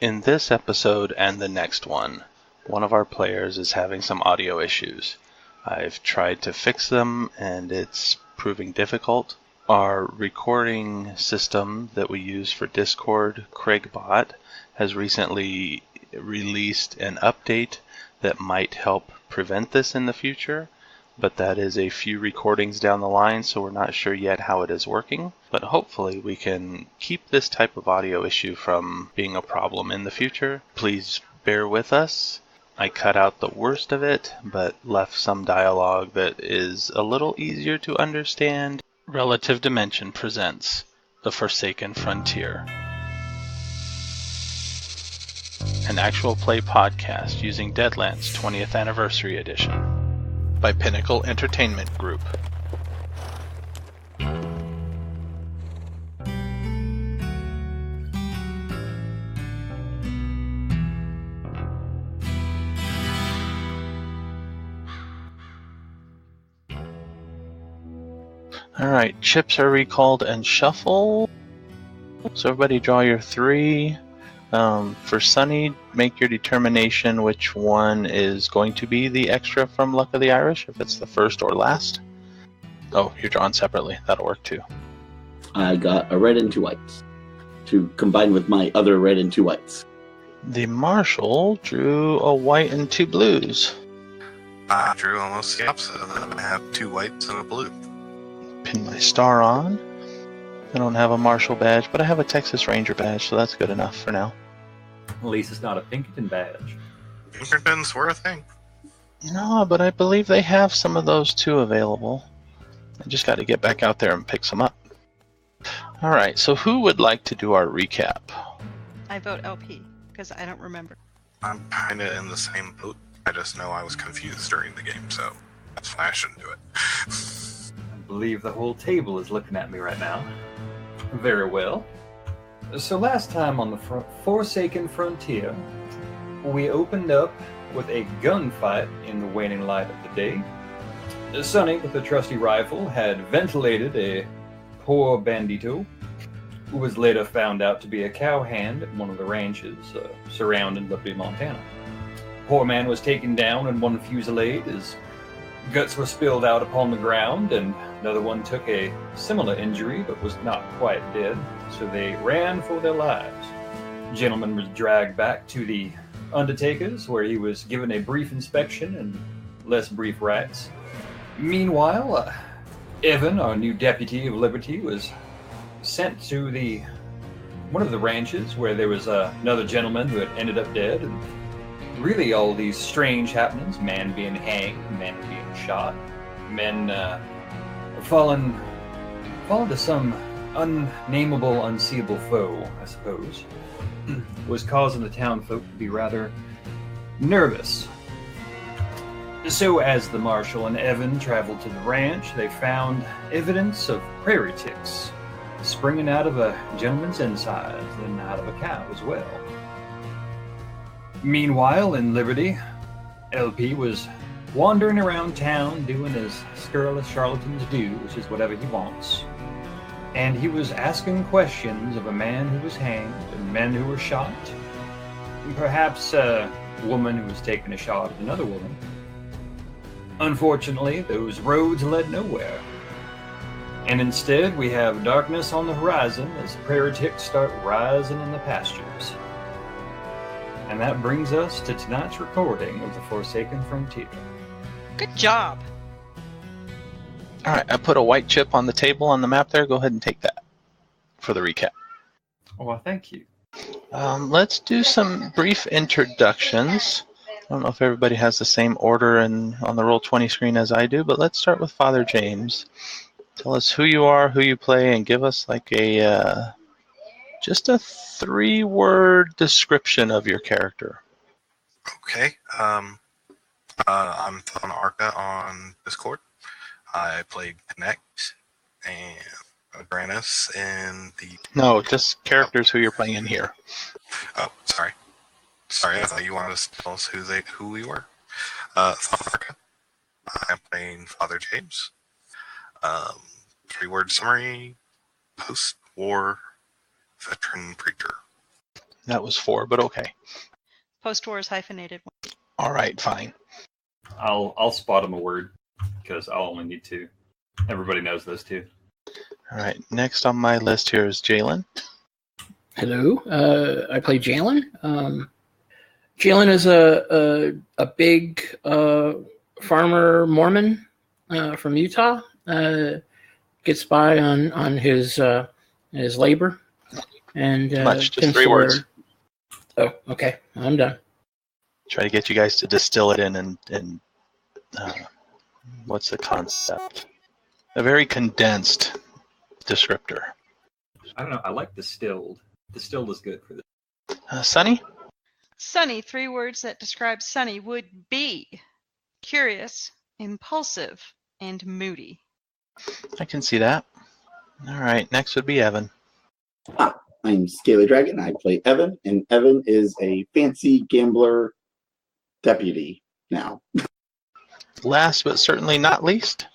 In this episode and the next one of our players is having some audio issues. I've tried to fix them and it's proving difficult. Our recording system that we use for Discord, CraigBot, has recently released an update that might help prevent this in the future, but that is a few recordings down the line, so we're not sure yet how it is working. But hopefully we can keep this type of audio issue from being a problem in the future. Please bear with us. I cut out the worst of it, but left some dialogue that is a little easier to understand. Relative Dimension presents The Forsaken Frontier, an actual play podcast using Deadlands 20th Anniversary Edition by Pinnacle Entertainment Group. Alright, chips are recalled and shuffled. So everybody draw your 3. For Sunny, make your determination which one is going to be the extra from Luck of the Irish, if it's the first or last. Oh, you're drawn separately. That'll work too. I got a red and 2 whites to combine with my other red and 2 whites. The Marshal drew a white and 2 blues. I drew almost the opposite of that. I have 2 whites and a blue. Pin my star on. I don't have a Marshal badge, but I have a Texas Ranger badge, so that's good enough for now. At least it's not a Pinkerton badge. Pinkertons were a thing. No, but I believe they have some of those too available. I just got to get back out there and pick some up. Alright, so who would like to do our recap? I vote LP, because I don't remember. I'm kinda in the same boat. I just know I was confused during the game, so that's why I shouldn't do it. I believe the whole table is looking at me right now. Very well. So last time on the Forsaken Frontier, we opened up with a gunfight in the waning light of the day. Sonny, with a trusty rifle, had ventilated a poor bandito, who was later found out to be a cowhand at one of the ranches surrounding Liberty, Montana. Poor man was taken down in one fusillade. His guts were spilled out upon the ground, and another one took a similar injury but was not quite dead, so they ran for their lives. The gentleman was dragged back to the Undertaker's, where he was given a brief inspection and less brief rites. Meanwhile, Evan, our new deputy of Liberty, was sent to one of the ranches where there was another gentleman who had ended up dead, and really all these strange happenings, man being hanged, men being shot, men fallen to some unnameable, unseeable foe, I suppose, was causing the town folk to be rather nervous. So as the Marshal and Evan traveled to the ranch, they found evidence of prairie ticks springing out of a gentleman's insides and out of a cow as well. Meanwhile, in Liberty, LP was wandering around town doing as scurrilous charlatans do, which is whatever he wants. And he was asking questions of a man who was hanged and men who were shot, and perhaps a woman who was taking a shot at another woman. Unfortunately, those roads led nowhere. And instead, we have darkness on the horizon as prairie ticks start rising in the pastures. And that brings us to tonight's recording of The Forsaken Frontier. Good job. Alright, I put a white chip on the table on the map there. Go ahead and take that for the recap. Well, thank you. Let's do some brief introductions. I don't know if everybody has the same order on the Roll20 screen as I do, but let's start with Father James. Tell us who you are, who you play, and give us like just a 3-word description of your character. Okay. I'm Thon Arca on Discord. I played Connect and Adranus in the... No, just characters who you're playing in here. Oh, sorry. I thought you wanted to tell us who we were. Thon Arca. I'm playing Father James. 3-word summary: post-war veteran preacher. That was 4, but okay. Post-war is hyphenated. All right, fine. I'll spot him a word because I'll only need 2. Everybody knows those 2. All right, next on my list here is Jalen. Hello, I play Jalen. Jalen is a big farmer Mormon from Utah. Gets by on his labor and Much, just 3 words. Oh, okay, I'm done. Try to get you guys to distill it in and what's the concept? A very condensed descriptor. I don't know. I like distilled. Distilled is good for this. Sunny? Sunny, 3 words that describe Sunny would be curious, impulsive, and moody. I can see that. All right, next would be Evan. I'm Scaly Dragon. I play Evan, and Evan is a fancy gambler deputy now. Last but certainly not least.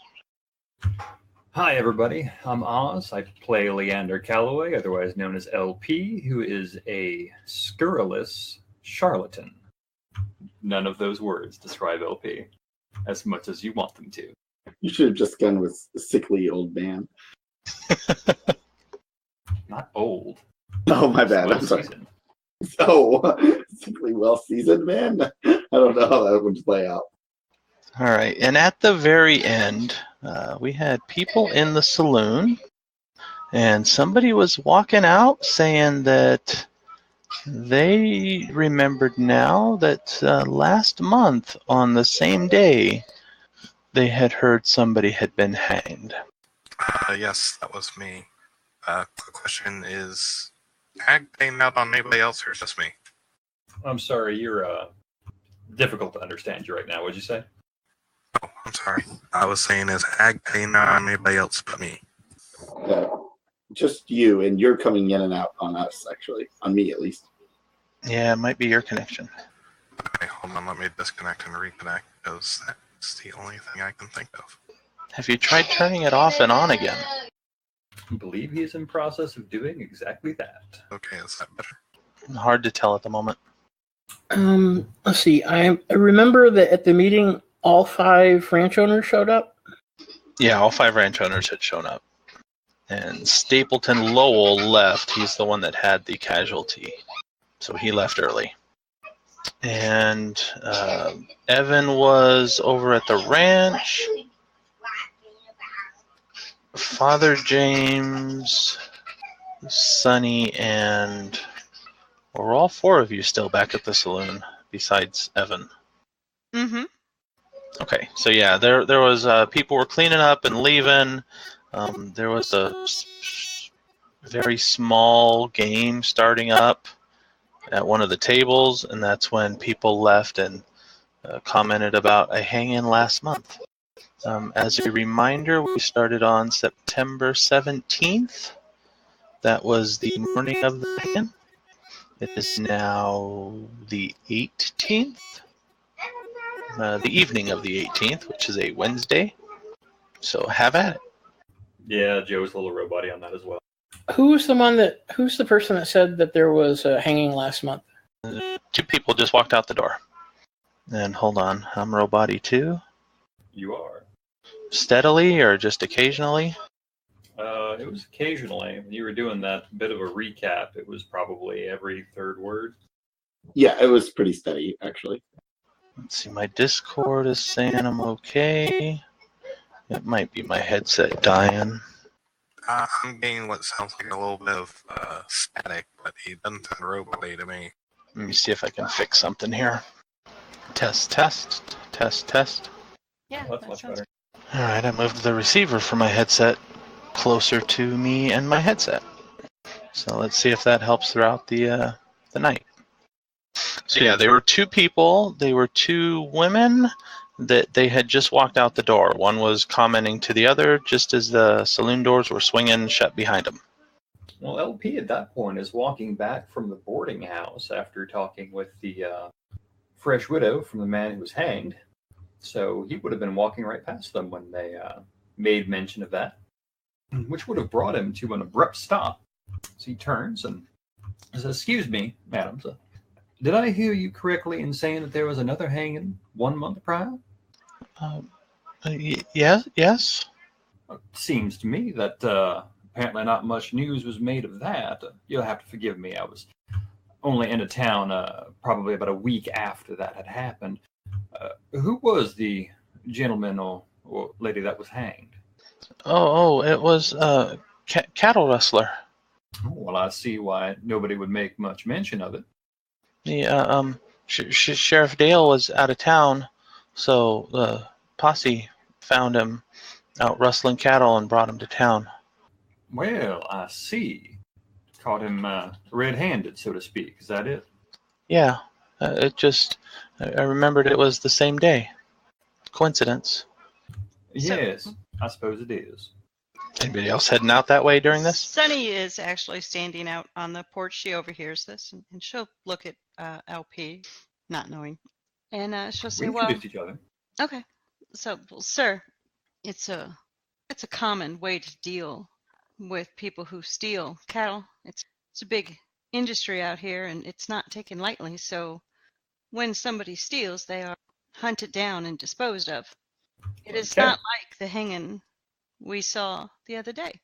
Hi, everybody. I'm Oz. I play Leander Calloway, otherwise known as LP, who is a scurrilous charlatan. None of those words describe LP as much as you want them to. You should have just gone with a sickly old man. Not old. Oh, my bad. I'm sorry. Well-seasoned. Oh, sickly well-seasoned man? I don't know how that would play out. All right, and at the very end, we had people in the saloon, and somebody was walking out saying that they remembered now that last month on the same day, they had heard somebody had been hanged. Yes, that was me. Quick question is, Ag paying out on anybody else or just me? I'm sorry, you're difficult to understand you right now. What'd you say? Oh, I'm sorry. I was saying, is Ag paying out on anybody else but me? Just you, and you're coming in and out on us, actually. On me, at least. Yeah, it might be your connection. Okay, hold on. Let me disconnect and reconnect because that's the only thing I can think of. Have you tried turning it off and on again? I believe he is in process of doing exactly that. Okay, is that better? Hard to tell at the moment. Let's see. I remember that at the meeting, all 5 ranch owners showed up. Yeah, all 5 ranch owners had shown up. And Stapleton Lowell left. He's the one that had the casualty. So he left early. And Evan was over at the ranch. Father James, Sonny, and were all 4 of you still back at the saloon besides Evan? Mm-hmm. Okay, so yeah, there was people were cleaning up and leaving. There was a very small game starting up at one of the tables, and that's when people left and commented about a hang-in last month. As a reminder, we started on September 17th. That was the morning of the hang-in. It is now the 18th. The evening of the 18th, which is a Wednesday. So have at it. Yeah, Joe's a little robot-y on that as well. Who's the person that said that there was a hanging last month? 2 people just walked out the door. And hold on, I'm robot-y too. You are. Steadily or just occasionally? It was occasionally. When you were doing that bit of a recap, it was probably every 3rd word. Yeah, it was pretty steady, actually. Let's see, my Discord is saying I'm okay. It might be my headset dying. I'm getting what sounds like a little bit of static, but he doesn't sound robot-y to me. Let me see if I can fix something here. Test, test, test, test. Yeah, That's that much sounds better. All right, I moved the receiver for my headset closer to me and my headset. So let's see if that helps throughout the night. So yeah, they were 2 people. They were 2 women that they had just walked out the door. One was commenting to the other just as the saloon doors were swinging shut behind them. Well, LP at that point is walking back from the boarding house after talking with the fresh widow from the man who was hanged. So he would have been walking right past them when they made mention of that, which would have brought him to an abrupt stop. So he turns and So, excuse me, madam. So, did I hear you correctly in saying that there was another hanging 1 month prior? Yes, yes. Seems to me that apparently not much news was made of that. You'll have to forgive me. I was only into town probably about a week after that had happened. Who was the gentleman or lady that was hanged? It was cattle rustler. Well, I see why nobody would make much mention of it. The Sheriff Dale was out of town, so the posse found him out rustling cattle and brought him to town. Well, I see. Caught him red-handed, so to speak. Is that it? Yeah, I remembered it was the same day. Coincidence. Yes, I suppose it is. Anybody else heading out that way during this? Sunny is actually standing out on the porch. She overhears this, and she'll look at LP, not knowing, and she'll say, We "Well, introduced each other. okay. So, well, sir, it's a common way to deal with people who steal cattle. It's a big industry out here, and it's not taken lightly. So, when somebody steals, they are hunted down and disposed of. It is not like the hanging we saw the other day."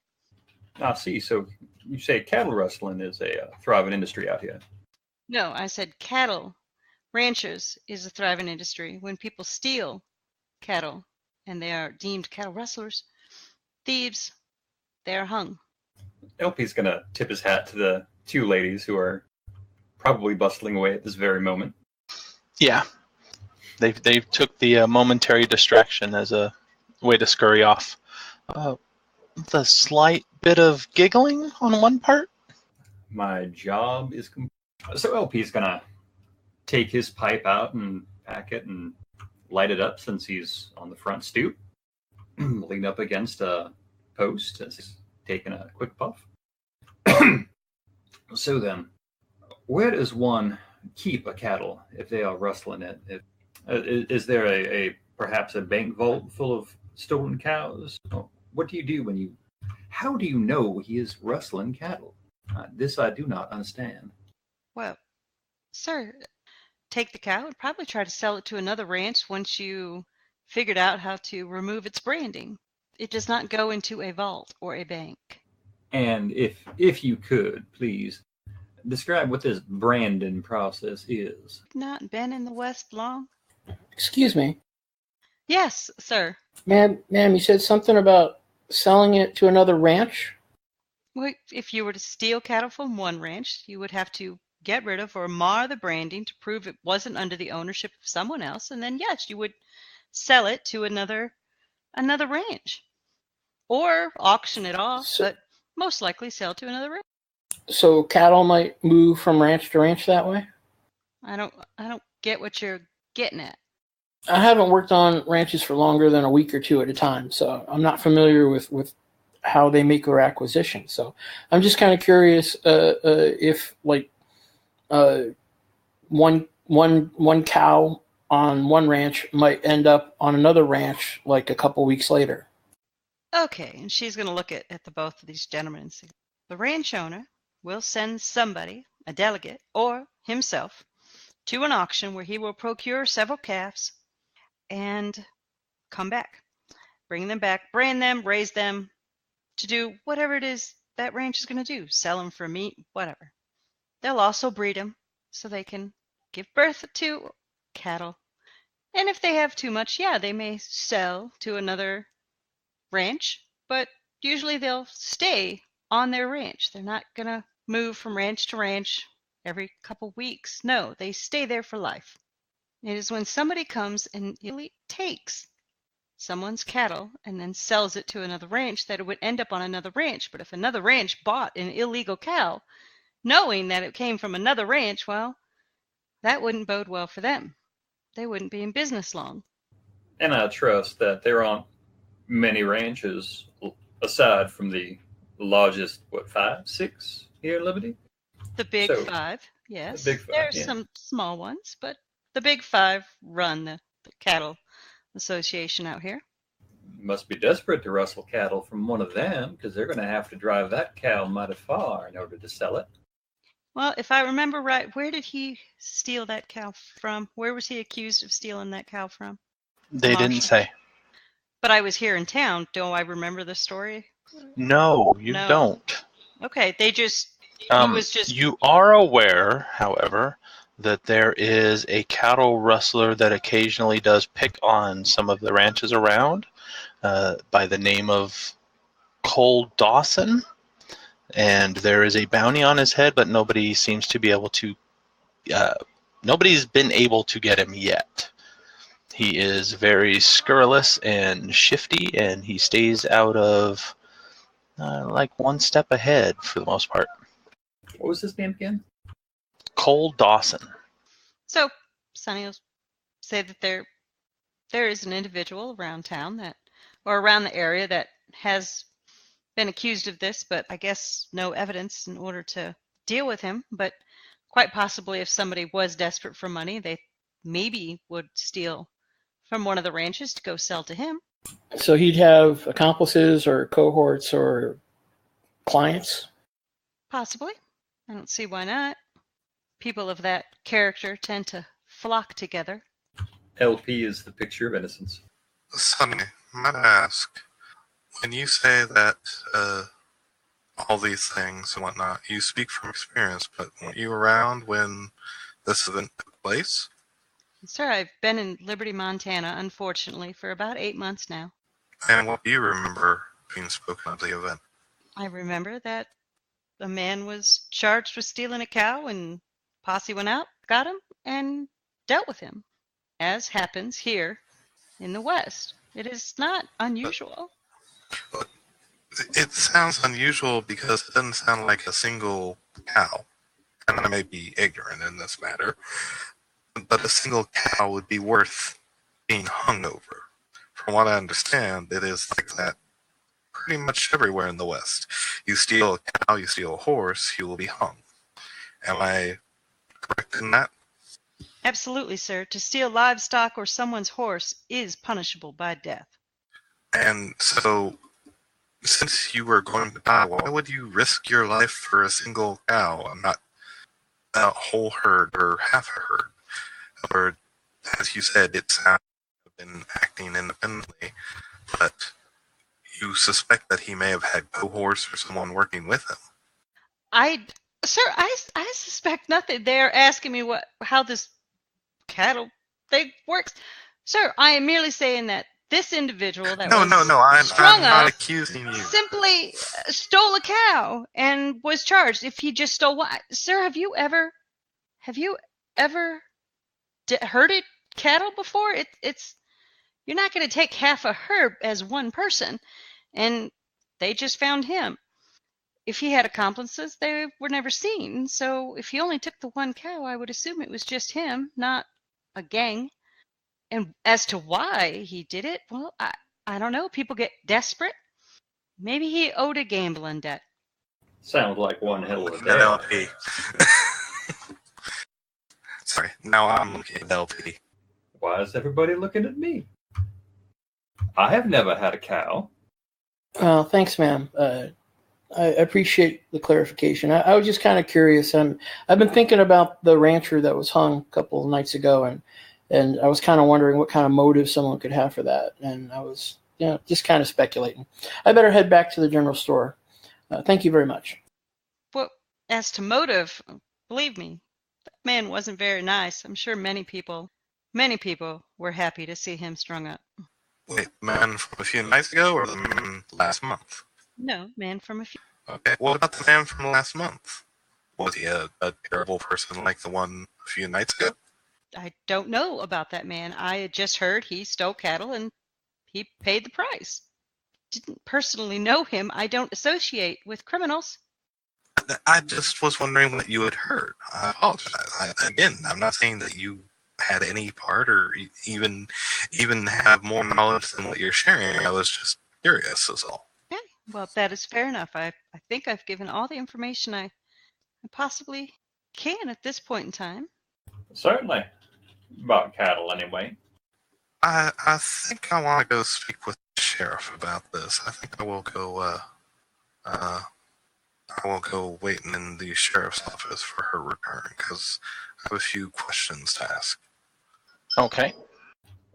I see. So you say cattle rustling is a thriving industry out here. No, I said cattle ranchers is a thriving industry. When people steal cattle and they are deemed cattle rustlers, thieves, they are hung. LP's going to tip his hat to the two ladies who are probably bustling away at this very moment. Yeah. They took the momentary distraction as a way to scurry off. The slight bit of giggling on one part. My job is complete. So LP's going to take his pipe out and pack it and light it up since he's on the front stoop, lean up against a post as he's taking a quick puff. So then, where does one keep a cattle if they are rustling it? Is there a perhaps a bank vault full of stolen cows? What do you do how do you know he is rustling cattle? This I do not understand. Well, sir, take the cow and probably try to sell it to another ranch once you figured out how to remove its branding. It does not go into a vault or a bank. And if you could, please, describe what this branding process is. Not been in the West long? Excuse me. Yes, sir. Ma'am, you said something about selling it to another ranch? Well, if you were to steal cattle from one ranch, you would have to get rid of or mar the branding to prove it wasn't under the ownership of someone else, and then yes, you would sell it to another ranch, or auction it off, but most likely sell to another ranch. So cattle might move from ranch to ranch that way? I don't get what you're getting at. I haven't worked on ranches for longer than a week or two at a time, so I'm not familiar with how they make their acquisition. So I'm just kind of curious if like one cow on one ranch might end up on another ranch like a couple weeks later. Okay, and she's going to look at the both of these gentlemen and say, the ranch owner will send somebody, a delegate, or himself, to an auction where he will procure several calves and come back. Bring them back, brand them, raise them to do whatever it is that ranch is going to do. Sell them for meat, whatever. They'll also breed them so they can give birth to cattle. And if they have too much, yeah, they may sell to another ranch, but usually they'll stay on their ranch. They're not going to move from ranch to ranch every couple weeks. No, they stay there for life. It is when somebody comes and illegally takes someone's cattle and then sells it to another ranch that it would end up on another ranch. But if another ranch bought an illegal cow, knowing that it came from another ranch, well, that wouldn't bode well for them. They wouldn't be in business long. And I trust that there aren't many ranches aside from the largest, 5, 6 here in Liberty? The big five, yes. The big five, There's some small ones, but the big five run the cattle association out here. Must be desperate to rustle cattle from one of them because they're going to have to drive that cow mighty far in order to sell it. Well, if I remember right, where did he steal that cow from? Where was he accused of stealing that cow from? They didn't Marshall. say. But I was here in town. Don't I remember the story? No, you No. don't. Okay, they just. He was just. You are aware, however, that there is a cattle rustler that occasionally does pick on some of the ranches around by the name of Cole Dawson. And there is a bounty on his head, but nobody seems to be able to. Nobody's been able to get him yet. He is very scurrilous and shifty, and he stays out of like one step ahead for the most part. What was his name again? Cole Dawson. So, Sonny will say that there is an individual around town or around the area that has been accused of this, but I guess no evidence in order to deal with him. But quite possibly, if somebody was desperate for money, they maybe would steal from one of the ranches to go sell to him. So he'd have accomplices or cohorts or clients? Possibly. I don't see why not. People of that character tend to flock together. LP is the picture of innocence. Sonny, might I ask, when you say that all these things and whatnot, you speak from experience, but weren't you around when this event took place? Sir, I've been in Liberty, Montana, unfortunately, for about 8 months now. And what do you remember being spoken of the event? I remember that a man was charged with stealing a cow, and posse went out, got him, and dealt with him, as happens here in the West. It is not unusual. It sounds unusual because it doesn't sound like a single cow. And I may be ignorant in this matter, but a single cow would be worth being hung over. From what I understand, it is like that pretty much everywhere in the West. You steal a cow, you steal a horse, you will be hung. Am I correct in that? Absolutely, sir. To steal livestock or someone's horse is punishable by death. And so, since you were going to die, why would you risk your life for a single cow and not a whole herd or half a herd? Or, as you said, it sounds like you've been acting independently, but you suspect that he may have had cohorts or someone working with him. Sir, I suspect nothing. They're asking me how this cattle thing works. Sir, I am merely saying that this individual that No, I'm strung not up accusing you. simply stole a cow and was charged. If he just stole one, sir, have you ever herded cattle before? It's you're not going to take half a herd as one person, and they just found him. If he had accomplices, they were never seen. So if he only took the one cow, I would assume it was just him, not a gang. And as to why he did it, well, I don't know. People get desperate. Maybe he owed a gambling debt. Sounds like one hell of a day. LP. Sorry, now I'm looking at LP. Why is everybody looking at me? I have never had a cow. Thanks, ma'am. I appreciate the clarification. I was just kind of curious. I've been thinking about the rancher that was hung a couple of nights ago, and I was kind of wondering what kind of motive someone could have for that. And I was, just kind of speculating. I better head back to the general store. Thank you very much. Well, as to motive, believe me, that man wasn't very nice. I'm sure many people were happy to see him strung up. Wait, man from a few nights ago or the man last month? No, man from a few. Okay, what about the man from last month? Was he a terrible person like the one a few nights ago? I don't know about that man. I had just heard he stole cattle and he paid the price. Didn't personally know him. I don't associate with criminals. I just was wondering what you had heard. I apologize. Again, I'm not saying that you had any part or even have more knowledge than what you're sharing. I was just curious, is all. Okay, well, that is fair enough. I think I've given all the information I possibly can at this point in time. Certainly. About cattle, anyway. I think I want to go speak with the sheriff about this. I think I will go I will go waiting in the sheriff's office for her return, because I have a few questions to ask. Okay.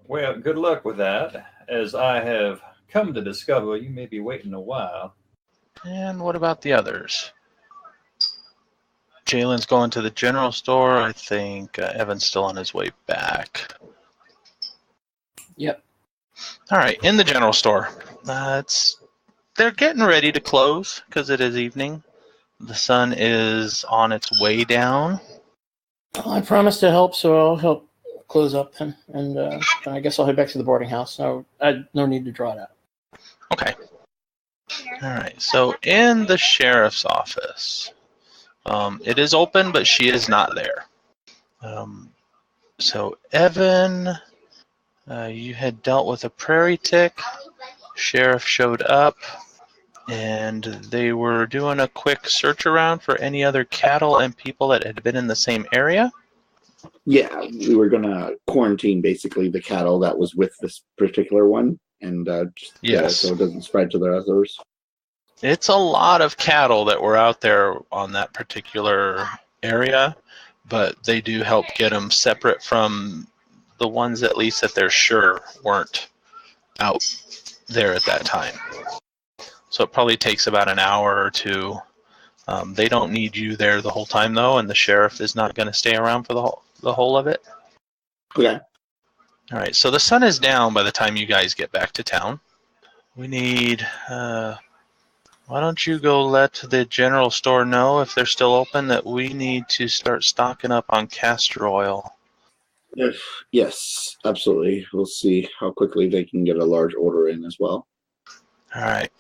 Well, good luck with that. As I have come to discover, you may be waiting a while. And what about the others? Jalen's going to the general store. I think Evan's still on his way back. Yep. All right, in the general store. They're getting ready to close because it is evening. The sun is on its way down. Well, I promised to help, so I'll help close up then, and I guess I'll head back to the boarding house. No need to draw it out. Okay. All right, so in the sheriff's office, it is open, but she is not there. So Evan, you had dealt with a prairie tick. Sheriff showed up, and they were doing a quick search around for any other cattle and people that had been in the same area. Yeah, we were going to quarantine basically the cattle that was with this particular one, and Yes. so it doesn't spread to the others. It's a lot of cattle that were out there on that particular area, but they do help get them separate from the ones at least that they're sure weren't out there at that time. So it probably takes about an hour or two. They don't need you there the whole time, though, and the sheriff is not going to stay around for the whole of it. Okay. All right, so the sun is down by the time you guys get back to town. We need... why don't you go let the general store know, if they're still open, that we need to start stocking up on castor oil. Yes, absolutely. We'll see how quickly they can get a large order in as well. All right.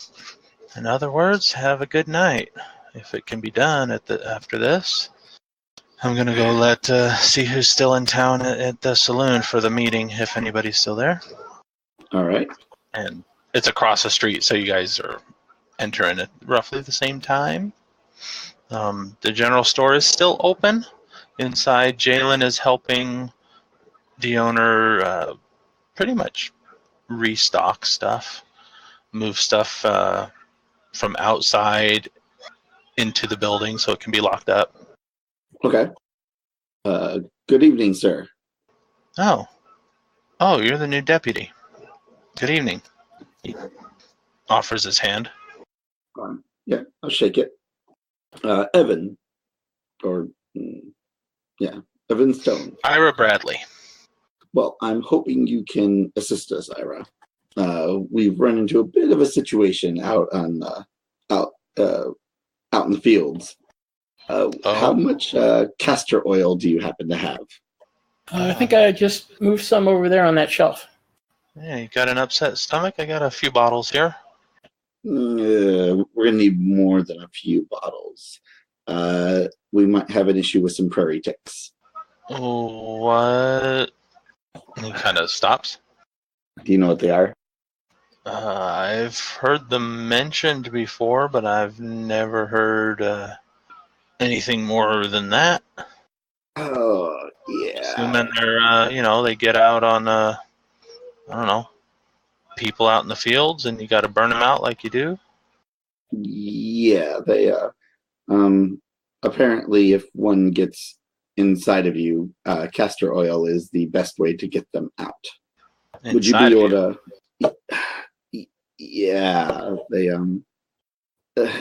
In other words, have a good night. If it can be done after this, I'm going to go see who's still in town at the saloon for the meeting, if anybody's still there. All right. And it's across the street, so you guys are entering at roughly the same time. The general store is still open. Inside, Jalen is helping the owner pretty much restock stuff, move stuff from outside into the building so it can be locked up. Okay. Good evening, sir. Oh, you're the new deputy. Good evening. He offers his hand. Yeah, I'll shake it. Evan, Evan Stone. Ira Bradley. Well, I'm hoping you can assist us, Ira. We've run into a bit of a situation out in the fields. How much castor oil do you happen to have? I think I just moved some over there on that shelf. Yeah, you got an upset stomach? I got a few bottles here. We're going to need more than a few bottles. We might have an issue with some prairie ticks. What? He kind of stops. Do you know what they are? I've heard them mentioned before, but I've never heard anything more than that. Oh, yeah. Assuming they're, they get out on, I don't know, people out in the fields, and you got to burn them out like you do. Yeah, they apparently if one gets inside of you, castor oil is the best way to get them out. Would you be able to? Yeah, they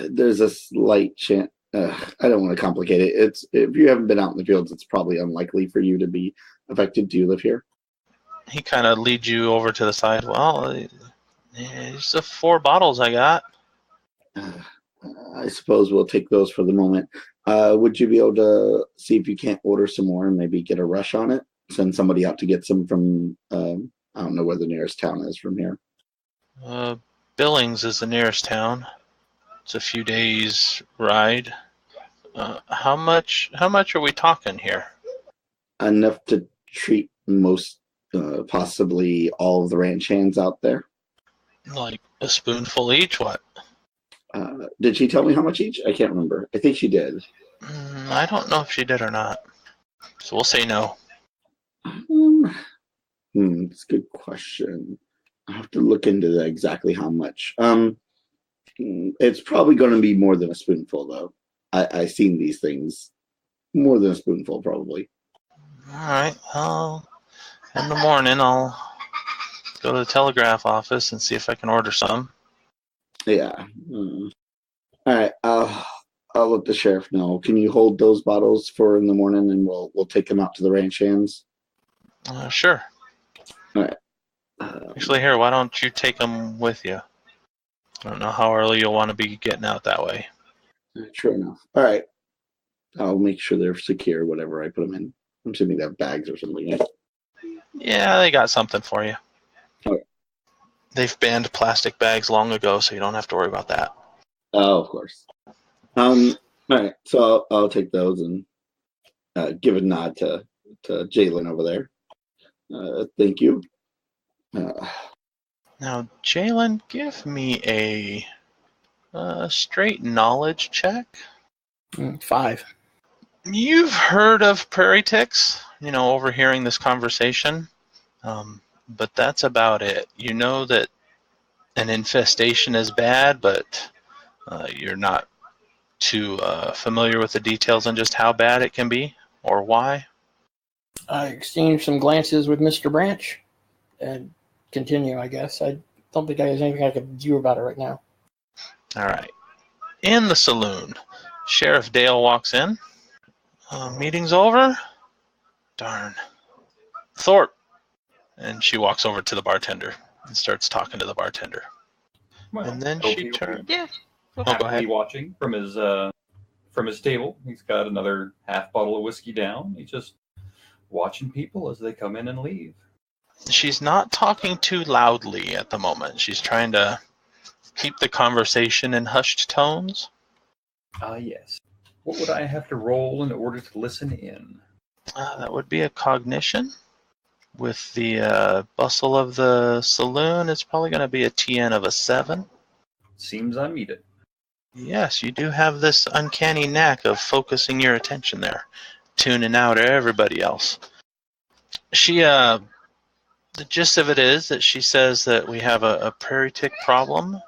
there's a slight chance. I don't want to complicate it. It's if you haven't been out in the fields, it's probably unlikely for you to be affected. Do you live here? He kind of leads you over to the side. Well, it's the 4 bottles I got. I suppose we'll take those for the moment. Would you be able to see if you can't order some more and maybe get a rush on it? Send somebody out to get some from, I don't know where the nearest town is from here. Billings is the nearest town. It's a few days ride. How much are we talking here? Enough to treat most, possibly all of the ranch hands out there. Like a spoonful each, what? Did she tell me how much each? I can't remember. I think she did. I don't know if she did or not. So we'll say no. It's a good question. I have to look into exactly how much. It's probably going to be more than a spoonful, though. I've seen these things. More than a spoonful, probably. All right. Well, in the morning, I'll go to the telegraph office and see if I can order some. Yeah. All right. I'll let the sheriff know. Can you hold those bottles for in the morning, and we'll take them out to the ranch hands? Sure. All right. Actually, here, why don't you take them with you? I don't know how early you'll want to be getting out that way. True enough. All right. I'll make sure they're secure, whatever I put them in. I'm assuming they have bags or something. Yeah, they got something for you. Okay. They've banned plastic bags long ago, so you don't have to worry about that. Oh, of course. All right. So I'll take those and give a nod to Jalen over there. Thank you. Now, Jalen, give me a straight knowledge check. 5. You've heard of prairie ticks, overhearing this conversation, but that's about it. You know that an infestation is bad, but you're not too familiar with the details on just how bad it can be or why. I exchanged some glances with Mr. Branch and continue, I guess. I don't think there's anything I can do about it right now. All right. In the saloon, Sheriff Dale walks in. Meeting's over? Darn. Thorpe. And she walks over to the bartender and starts talking to the bartender. Well, And then Kofi she will be turns. Yeah. Oh, go happily ahead. watching from his table. He's got another half bottle of whiskey down. He's just watching people as they come in and leave. She's not talking too loudly at the moment. She's trying to keep the conversation in hushed tones. Yes. What would I have to roll in order to listen in? That would be a cognition. With the bustle of the saloon, it's probably going to be a TN of a 7. Seems I meet it. Yes, you do have this uncanny knack of focusing your attention there, tuning out everybody else. The gist of it is that she says that we have a prairie tick problem.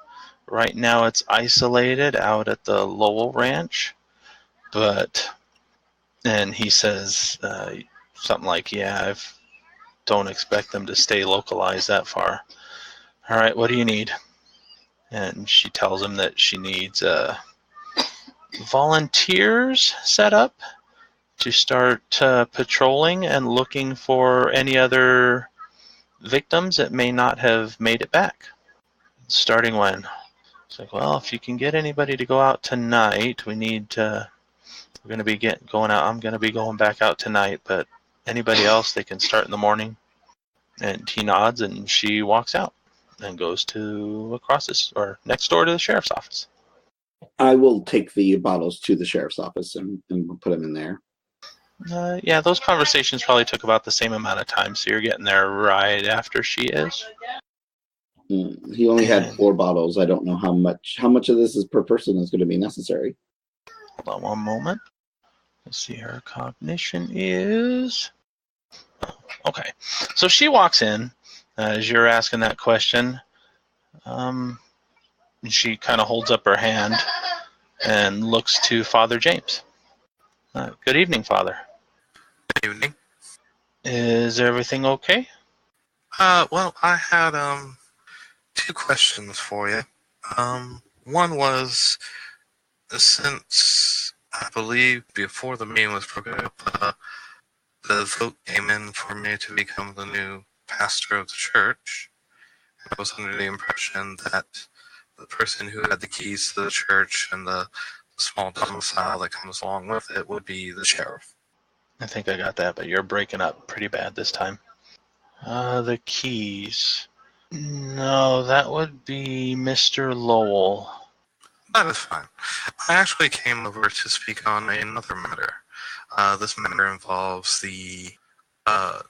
Right now it's isolated out at the Lowell Ranch, and he says something like, I don't expect them to stay localized that far. All right, what do you need? And she tells him that she needs volunteers set up to start patrolling and looking for any other victims that may not have made it back. Starting when? It's like, well, if you can get anybody to go out tonight, we're going to be going out. I'm going to be going back out tonight, but anybody else, they can start in the morning. And he nods, and she walks out and goes to next door to the sheriff's office. I will take the bottles to the sheriff's office and put them in there. Those conversations probably took about the same amount of time, so you're getting there right after she is. He only had 4 bottles. I don't know how much of this is per person is going to be necessary. Hold on one moment. Let's see, her cognition is... Okay, so she walks in as you're asking that question. She kind of holds up her hand and looks to Father James. Good evening, Father. Good evening. Is everything okay? Well, I had 2 questions for you. One was, since I believe before the meeting was broken up, the vote came in for me to become the new pastor of the church. I was under the impression that the person who had the keys to the church and the small domicile that comes along with it would be the sheriff. I think I got that, but you're breaking up pretty bad this time. The keys. No, that would be Mr. Lowell. That is fine. I actually came over to speak on another matter. This matter involves I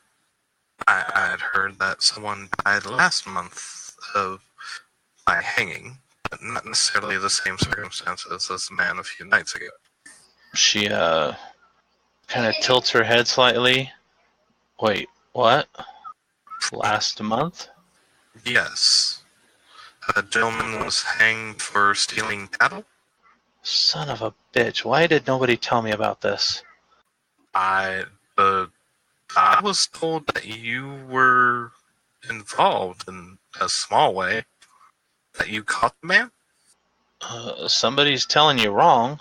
had heard that someone died last month by hanging, but not necessarily the same circumstances as the man a few nights ago. She kind of tilts her head slightly. Wait, what? Last month? Yes. A gentleman was hanged for stealing cattle. Son of a bitch. Why did nobody tell me about this? I was told that you were involved in a small way. That you caught the man? Somebody's telling you wrong.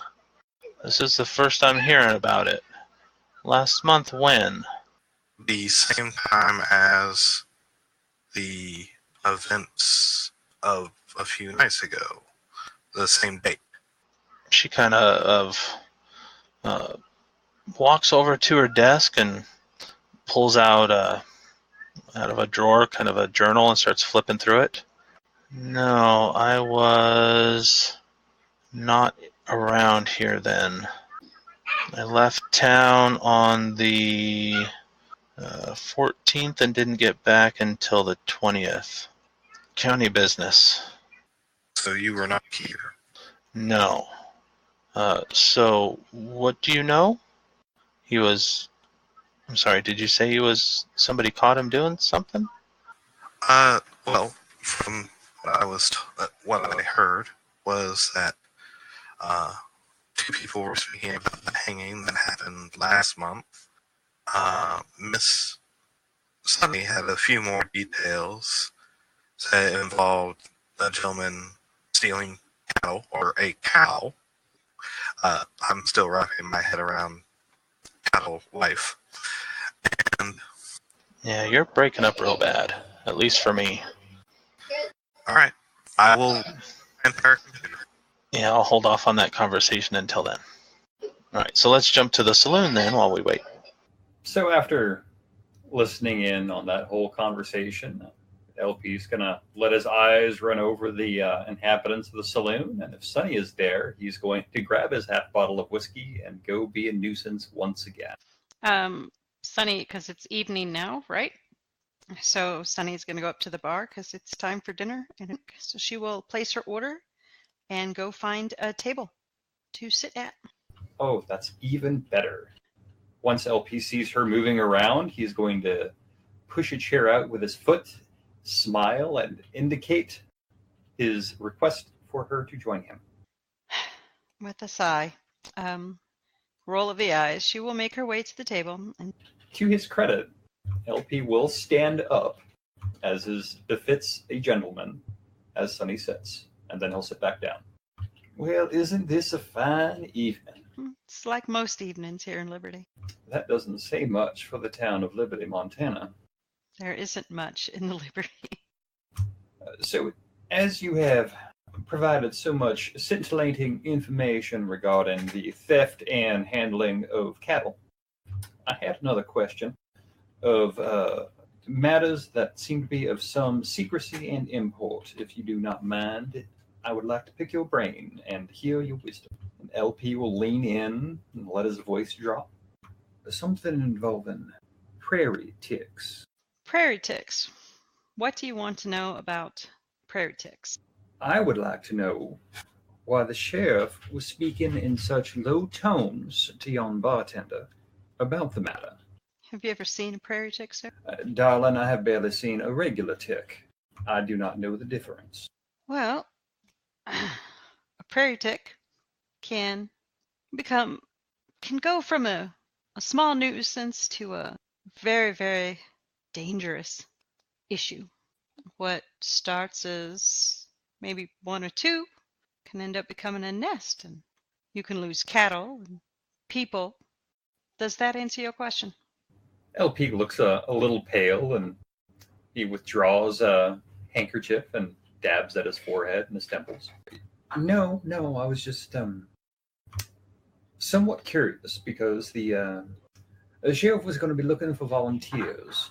This is the first I'm hearing about it. Last month when? The same time as the events of a few nights ago. The same date. She kind of walks over to her desk and pulls out out of a drawer kind of a journal and starts flipping through it. No, I was not around here then. I left town on the 14th and didn't get back until the 20th. County business. So you were not here. No. So what do you know? He was... I'm sorry, did you say he was... somebody caught him doing something? Well, from what I heard was that two people were speaking about the hanging that happened last month. Miss Sunny had a few more details that involved a gentleman stealing cattle, or a cow. I'm still wrapping my head around cattle life. And Yeah, you're breaking up real bad. At least for me. alright, I will enter computer. Yeah, I'll hold off on that conversation until then. Alright, so let's jump to the saloon then while we wait. So after listening in on that whole conversation, LP's gonna let his eyes run over the inhabitants of the saloon, and if Sonny is there, he's going to grab his half bottle of whiskey and go be a nuisance once again. Sunny, because it's evening now, right? So Sunny's going to go up to the bar because it's time for dinner. And so she will place her order and go find a table to sit at. Oh, that's even better. Once LP sees her moving around, he's going to push a chair out with his foot, smile, and indicate his request for her to join him. With a sigh, roll of the eyes, she will make her way to the table. And to his credit, LP will stand up, as is befits a gentleman, as Sonny sits, and then he'll sit back down. Well, isn't this a fine evening? It's like most evenings here in Liberty. That doesn't say much for the town of Liberty, Montana. There isn't much in the Liberty. So, as you have provided so much scintillating information regarding the theft and handling of cattle, I had another question of matters that seem to be of some secrecy and import. If you do not mind, I would like to pick your brain and hear your wisdom. And LP will lean in and let his voice drop. Something involving prairie ticks. Prairie ticks. What do you want to know about prairie ticks? I would like to know why the sheriff was speaking in such low tones to yon bartender about the matter. Have you ever seen a prairie tick, sir? Darling, I have barely seen a regular tick. I do not know the difference. Well, a prairie tick can go from a small nuisance to a very, very dangerous issue. What starts as maybe one or two can end up becoming a nest, and you can lose cattle and people. Does that answer your question? LP looks a little pale, and he withdraws a handkerchief and dabs at his forehead and his temples. No, I was just somewhat curious because the sheriff was going to be looking for volunteers,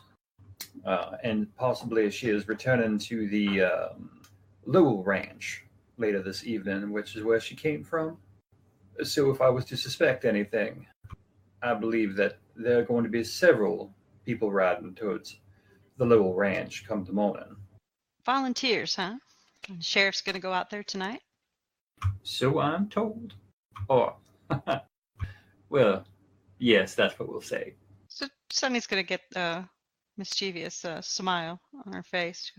and possibly she is returning to the Lowell Ranch later this evening, which is where she came from. So if I was to suspect anything, I believe that there are going to be several people riding towards the Lowell Ranch come the morning. Volunteers, huh? And the sheriff's going to go out there tonight? So I'm told. Or, well, yes, that's what we'll say. So Sunny's going to get a mischievous smile on her face.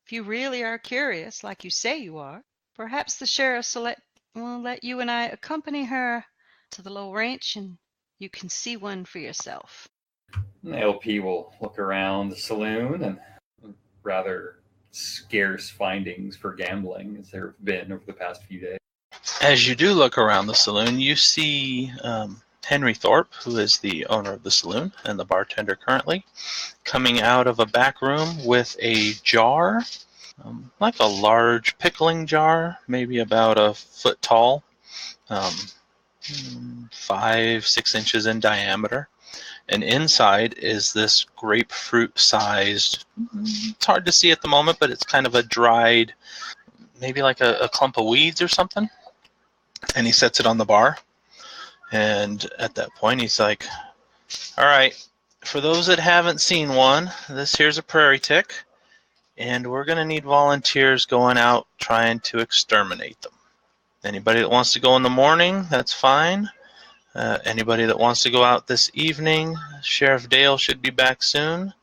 If you really are curious, like you say you are, perhaps the sheriff will let you and I accompany her to the little ranch and you can see one for yourself. LP will look around the saloon and rather scarce findings for gambling as there have been over the past few days. As you do look around the saloon, you see Henry Thorpe, who is the owner of the saloon and the bartender currently, coming out of a back room with a jar, like a large pickling jar, maybe about a foot tall, 5-6 inches in diameter. And inside is this grapefruit-sized, it's hard to see at the moment, but it's kind of a dried, maybe like a clump of weeds or something. And he sets it on the bar. And at that point, he's like, all right, for those that haven't seen one, this here's a prairie tick. And we're going to need volunteers going out trying to exterminate them. Anybody that wants to go in the morning, that's fine. Anybody that wants to go out this evening, Sheriff Dale should be back soon.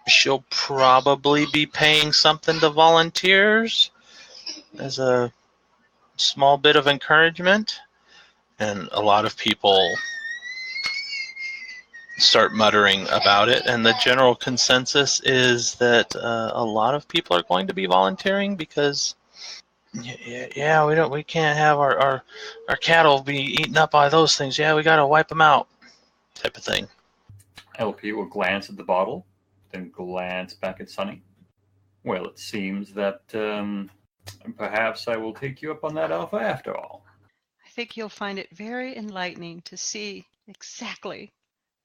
She'll probably be paying something to volunteers as a small bit of encouragement. And a lot of people start muttering about it. And the general consensus is that a lot of people are going to be volunteering because we can't have our cattle be eaten up by those things. Yeah, we got to wipe them out, type of thing. LP will glance at the bottle, then glance back at Sonny. Well, it seems that perhaps I will take you up on that offer after all. I think you'll find it very enlightening to see exactly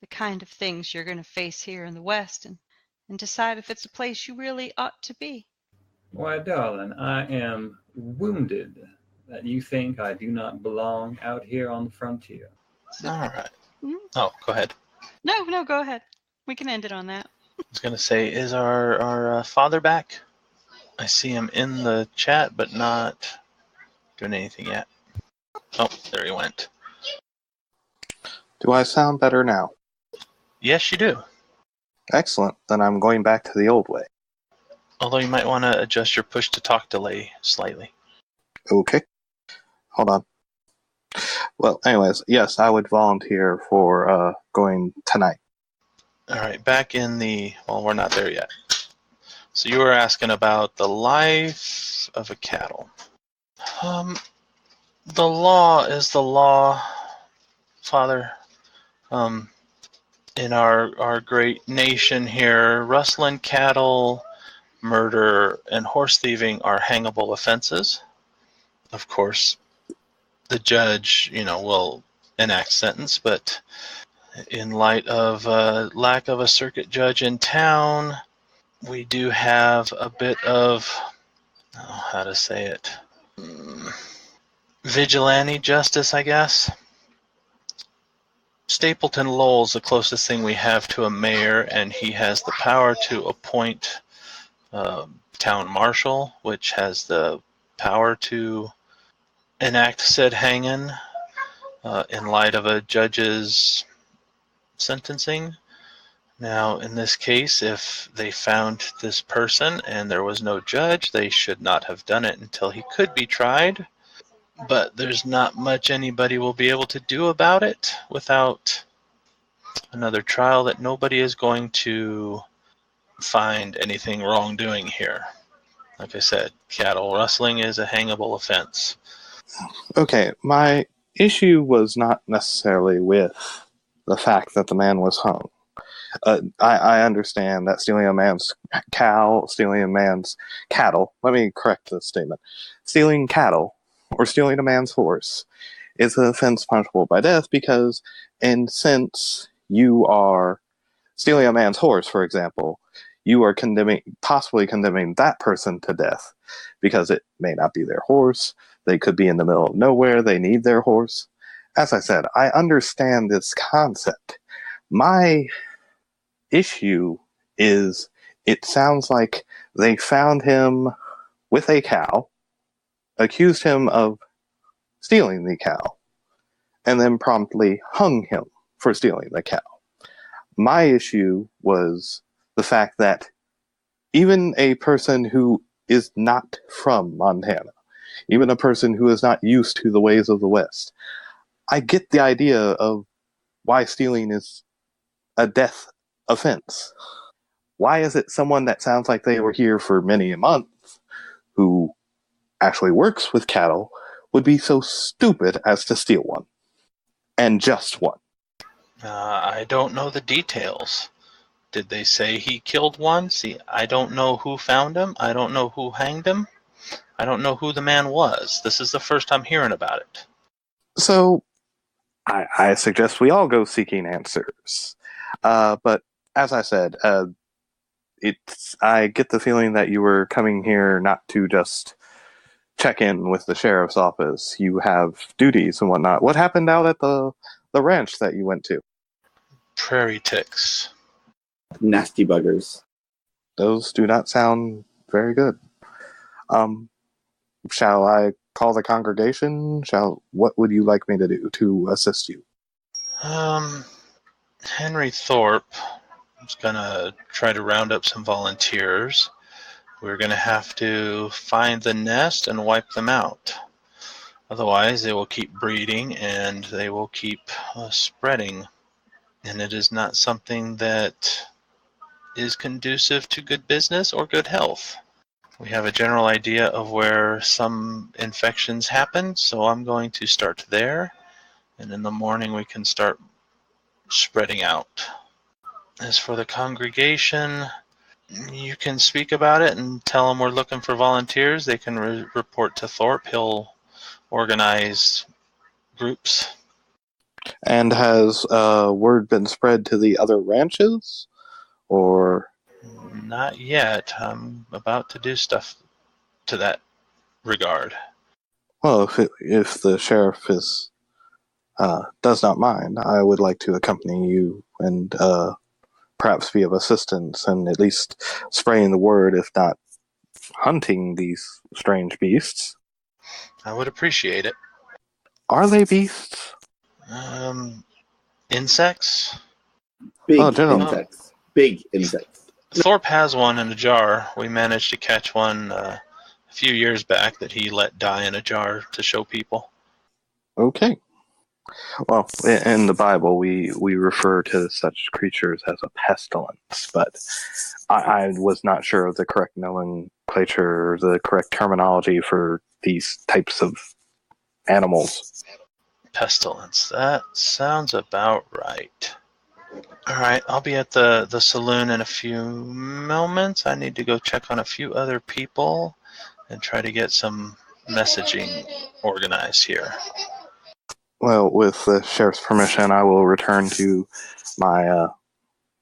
the kind of things you're going to face here in the West and decide if it's a place you really ought to be. Why, darling, I am wounded that you think I do not belong out here on the frontier. All right. Oh, go ahead. No, go ahead. We can end it on that. I was going to say, is our father back? I see him in the chat, but not doing anything yet. Oh, there he went. Do I sound better now? Yes, you do. Excellent. Then I'm going back to the old way. Although you might want to adjust your push-to-talk delay slightly. Okay. Hold on. Well, anyways, yes, I would volunteer for going tonight. All right, back in the... Well, we're not there yet. So you were asking about the life of a cattle. The law is the law, Father. In our great nation here, rustling cattle, murder, and horse thieving are hangable offenses. Of course, the judge, will enact sentence, but in light of lack of a circuit judge in town, we do have a bit of, how to say it, vigilante justice, I guess. Stapleton Lowell's the closest thing we have to a mayor, and he has the power to appoint town marshal, which has the power to enact said hanging in light of a judge's sentencing. Now, in this case, if they found this person and there was no judge, they should not have done it until he could be tried. But there's not much anybody will be able to do about it without another trial that nobody is going to find anything wrongdoing here. Like I said, cattle rustling is a hangable offense. Okay, my issue was not necessarily with the fact that the man was hung. I understand that stealing a man's cow, stealing a man's cattle, let me correct this statement. Stealing cattle or stealing a man's horse is an offense punishable by death because, and since you are stealing a man's horse, for example, you are possibly condemning that person to death because it may not be their horse. They could be in the middle of nowhere. They need their horse. As I said, I understand this concept. My issue is it sounds like they found him with a cow, accused him of stealing the cow, and then promptly hung him for stealing the cow. My issue was the fact that even a person who is not from Montana, even a person who is not used to the ways of the West, I get the idea of why stealing is a death offense. Why is it someone that sounds like they were here for many a month, who actually works with cattle, would be so stupid as to steal one? And just one. I don't know the details. Did they say he killed one? See, I don't know who found him. I don't know who hanged him. I don't know who the man was. This is the first I'm hearing about it. So, I suggest we all go seeking answers. But as I said, I get the feeling that you were coming here not to just check in with the sheriff's office. You have duties and whatnot. What happened out at the ranch that you went to? Prairie ticks. Nasty buggers. Those do not sound very good. Shall I call the congregation? What would you like me to do to assist you? Henry Thorpe is going to try to round up some volunteers. We're going to have to find the nest and wipe them out. Otherwise, they will keep breeding and they will keep spreading. And it is not something that is conducive to good business or good health. We have a general idea of where some infections happen, so I'm going to start there. And in the morning, we can start spreading out. As for the congregation, you can speak about it and tell them we're looking for volunteers. They can report to Thorpe. He'll organize groups. And has word been spread to the other ranches? Or Not yet. I'm about to do stuff to that regard. well, if the sheriff does not mind, I would like to accompany you and perhaps be of assistance and at least spreading the word, if not hunting these strange beasts. I would appreciate it. Are they beasts? Insects? Big General. insects. Big insects. Thorpe has one in a jar. We managed to catch one a few years back that he let die in a jar to show people. Okay. Well, in the Bible, we refer to such creatures as a pestilence, but I was not sure of the correct nomenclature, the correct terminology for these types of animals. Pestilence. That sounds about right. All right, I'll be at the saloon in a few moments. I need to go check on a few other people and try to get some messaging organized here. Well, with the sheriff's permission, I will return to my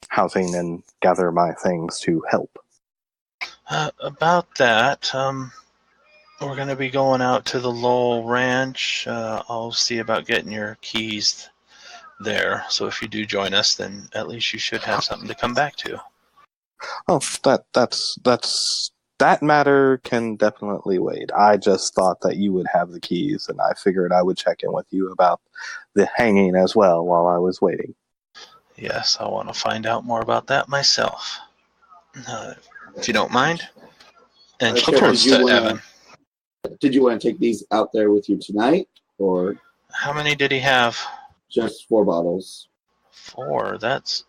housing and gather my things to help. About that, we're going to be going out to the Lowell Ranch. I'll see about getting your keys there. So if you do join us, then at least you should have something to come back to. Oh, that matter can definitely wait. I just thought that you would have the keys, and I figured I would check in with you about the hanging as well while I was waiting. Yes, I want to find out more about that myself. If you don't mind. And she turns to Evan. Did you want to take these out there with you tonight, or How many did he have? just 4 bottles? 4. That's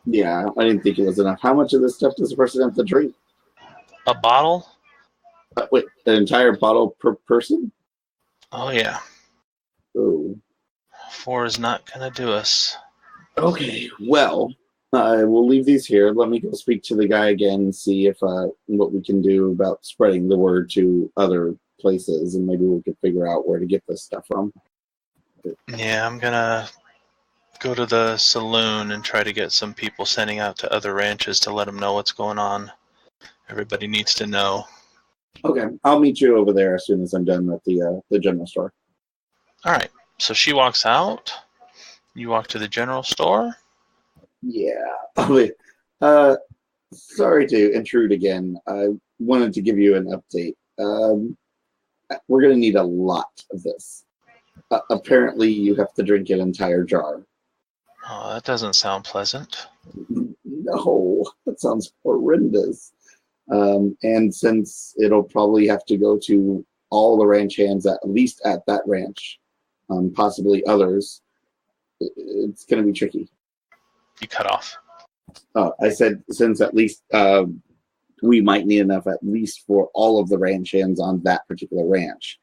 Yeah, I didn't think it was enough. How much of this stuff does a person have to drink? a bottle? Wait, an entire bottle per person? Oh, yeah. Oh. 4 is not going to do us. Okay, well, we'll leave these here. Let me go speak to the guy again and see if what we can do about spreading the word to other places, and maybe we could figure out where to get this stuff from. Yeah, I'm going to go to the saloon and try to get some people sending out to other ranches to let them know what's going on. Everybody needs to know. Okay, I'll meet you over there as soon as I'm done at the general store. All right. So she walks out. You walk to the general store. Yeah. Wait, sorry to intrude again. I wanted to give you an update. We're going to need a lot of this. Apparently, you have to drink an entire jar. Oh, that doesn't sound pleasant. No, that sounds horrendous. And since it'll probably have to go to all the ranch hands, at least at that ranch, possibly others, it's going to be tricky. You cut off. I said since at least we might need enough at least for all of the ranch hands on that particular ranch,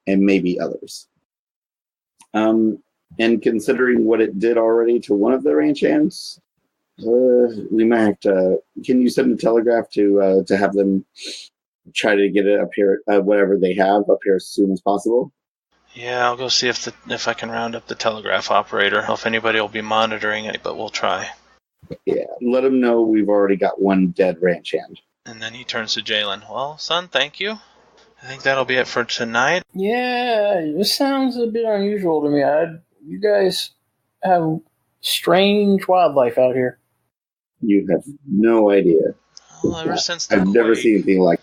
and maybe others. And considering what it did already to one of the ranch hands, we might have to. Can you send a telegraph to have them try to get it up here, whatever they have up here, as soon as possible? Yeah, I'll go see if I can round up the telegraph operator. I don't know if anybody will be monitoring it, but we'll try. Yeah, let them know we've already got one dead ranch hand. And then he turns to Jalen. Well, son, thank you. I think that'll be it for tonight. Yeah, this sounds a bit unusual to me. You guys have strange wildlife out here. You have no idea. Well, ever since the I've never quake, seen anything like.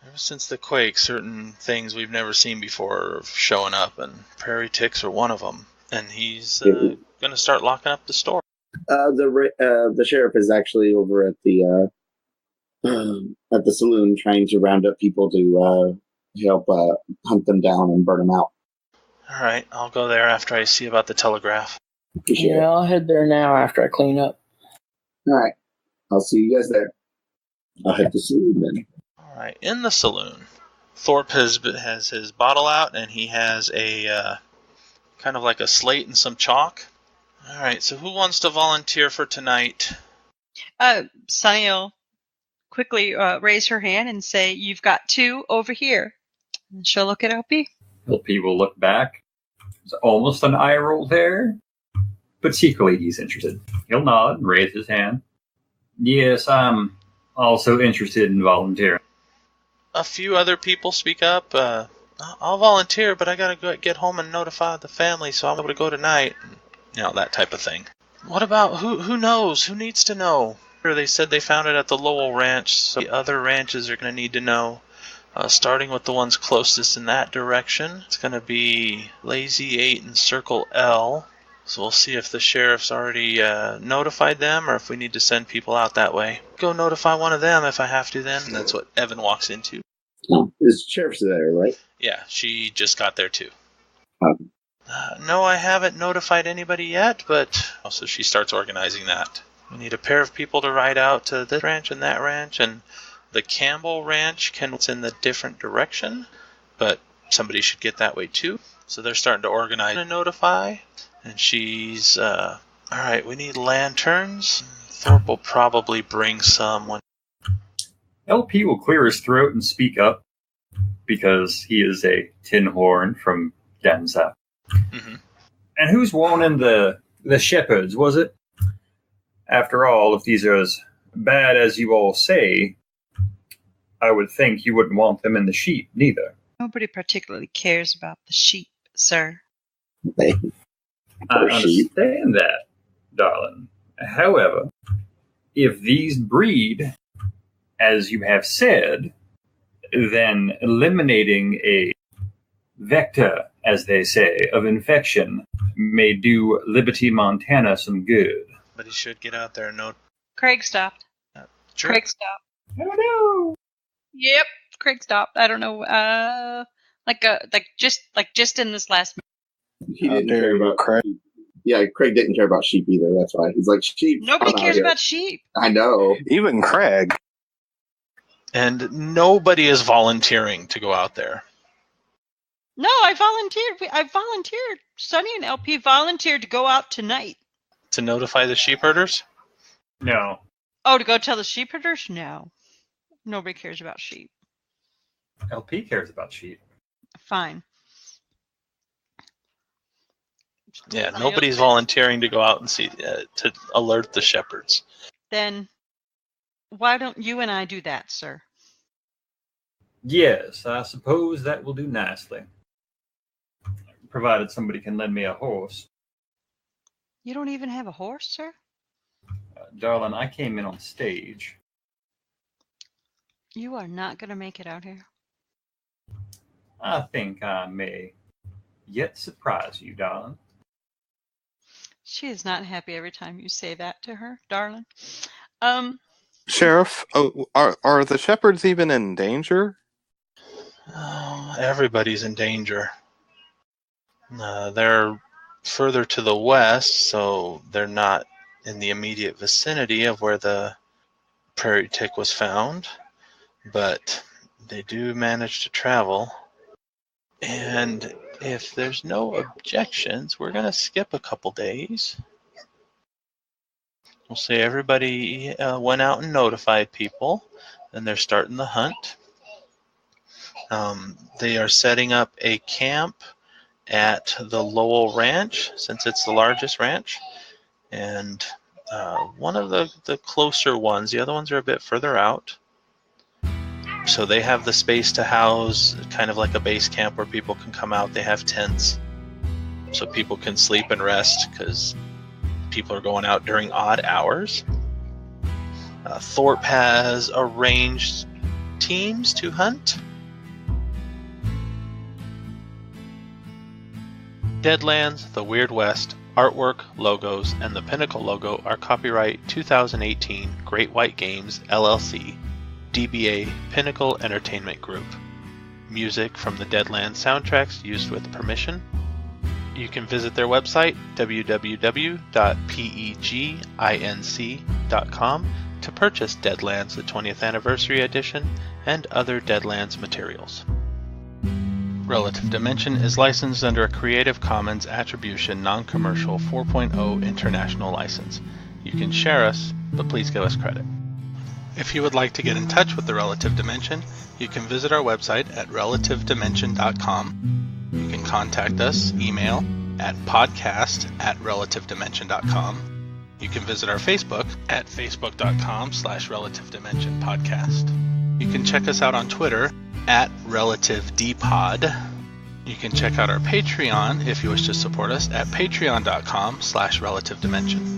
ever since the quake, certain things we've never seen before are showing up, and prairie ticks are one of them. And he's going to start locking up the store. The sheriff is actually over at the saloon trying to round up people to help hunt them down and burn them out. All right, I'll go there after I see about the telegraph. Yeah, I'll head there now after I clean up. All right, I'll see you guys there. I'll head to the saloon then. All right, in the saloon, Thorpe has his bottle out, and he has a kind of like a slate and some chalk. All right, so who wants to volunteer for tonight? Sunny will quickly raise her hand and say, "You've got 2 over here." And she'll look at LP. LP will look back. There's almost an eye roll there, but secretly he's interested. He'll nod and raise his hand. Yes, I'm also interested in volunteering. A few other people speak up. I'll volunteer, but I gotta get home and notify the family, so I'm able to go tonight. You know, that type of thing. What about who knows? Who needs to know? They said they found it at the Lowell Ranch, so the other ranches are going to need to know. Starting with the ones closest in that direction. It's going to be Lazy 8 and Circle L. So we'll see if the sheriff's already notified them or if we need to send people out that way. Go notify one of them if I have to then. And that's what Evan walks into. Oh, the sheriff's there, right? Yeah, she just got there too. Um, No, I haven't notified anybody yet, but also she starts organizing that. We need a pair of people to ride out to this ranch and that ranch, and the Campbell Ranch it's in the different direction, but somebody should get that way too. So they're starting to organize and notify, and she's, alright, we need lanterns. Thorpe will probably bring some. LP will clear his throat and speak up, because he is a tin horn from down south. Mm-hmm. And who's wanting the shepherds, was it? After all, if these are as bad as you all say, I would think you wouldn't want them in the sheep, neither. Nobody particularly cares about the sheep, sir. I understand that, darling. However, if these breed, as you have said, then eliminating a vector, as they say, of infection may do Liberty, Montana some good. But he should get out there and know. Craig stopped. Sure. Craig stopped. Oh no! Yep, Craig stopped. I don't know. Just in this last. He didn't care about Craig. Yeah, Craig didn't care about sheep either. That's why he's like sheep. Nobody cares about sheep. I know. Even Craig. And nobody is volunteering to go out there. No, I volunteered. I volunteered. Sonny and LP volunteered to go out tonight. To notify the sheep herders? No. Oh, to go tell the sheep herders? No. Nobody cares about sheep. LP cares about sheep. Fine. Yeah, nobody's volunteering to go out and see to alert the shepherds. Then why don't you and I do that, sir? Yes, I suppose that will do nicely. Provided somebody can lend me a horse. You don't even have a horse, sir? Darling, I came in on stage. You are not going to make it out here. I think I may yet surprise you, darling. She is not happy every time you say that to her, darling. Sheriff, are the shepherds even in danger? Oh, everybody's in danger. They're further to the west, so they're not in the immediate vicinity of where the prairie tick was found, but they do manage to travel. And if there's no objections, we're going to skip a couple days. We'll say everybody went out and notified people, and they're starting the hunt. They are setting up a camp at the Lowell Ranch, since it's the largest ranch. And one of the closer ones, the other ones are a bit further out. So they have the space to house kind of like a base camp where people can come out. They have tents so people can sleep and rest because people are going out during odd hours. Thorpe has arranged teams to hunt. Deadlands, The Weird West, artwork, logos, and the Pinnacle logo are copyright 2018 Great White Games, LLC, DBA Pinnacle Entertainment Group. Music from the Deadlands soundtracks used with permission. You can visit their website, www.peginc.com, to purchase Deadlands the 20th Anniversary Edition and other Deadlands materials. Relative Dimension is licensed under a Creative Commons Attribution Non-Commercial 4.0 International License. You can share us, but please give us credit. If you would like to get in touch with the Relative Dimension, you can visit our website at relativedimension.com. You can contact us, email, at podcast@relativedimension.com. You can visit our Facebook at facebook.com/relativedimensionpodcast. You can check us out on Twitter at RelativeDpod. You can check out our Patreon if you wish to support us at patreon.com/relativedimension.